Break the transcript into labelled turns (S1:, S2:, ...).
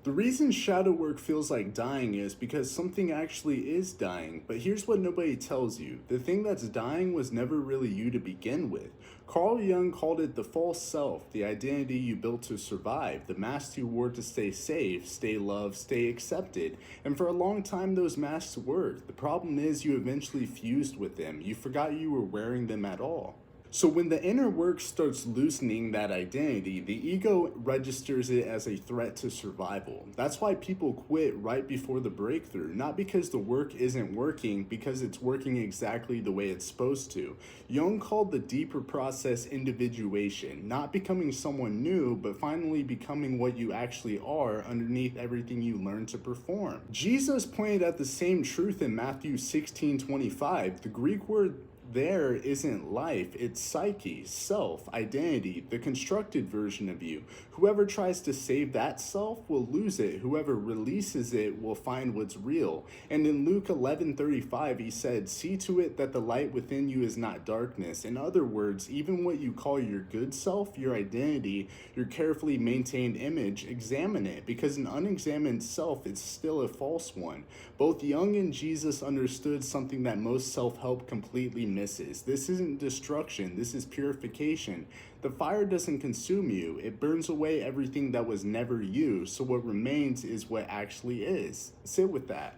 S1: The reason shadow work feels like dying is because something actually is dying. But here's what nobody tells you: the thing that's dying was never really you to begin with. Carl Jung called it the false self, the identity you built to survive, the masks you wore to stay safe, stay loved, stay accepted. And for a long time, those masks worked. The problem is, you eventually fused with them. You forgot you were wearing them at all. So when the inner work starts loosening that identity, the ego registers it as a threat to survival. That's why people quit right before the breakthrough, not because the work isn't working, because it's working exactly the way it's supposed to. Jung called the deeper process individuation, not becoming someone new, but finally becoming what you actually are underneath everything you learn to perform. Jesus pointed at the same truth in Matthew 16:25. The Greek word there isn't life, it's psyche, self, identity, the constructed version of you. Whoever tries to save that self will lose it. Whoever releases it will find what's real. And in Luke 11:35, he said, "See to it that the light within you is not darkness." In other words, even what you call your good self, your identity, your carefully maintained image, examine it, because an unexamined self is still a false one. Both Jung and Jesus understood something that most self-help completely misses. This isn't destruction, this is purification. The fire doesn't consume you, it burns away everything that was never you, so what remains is what actually is. Sit with that.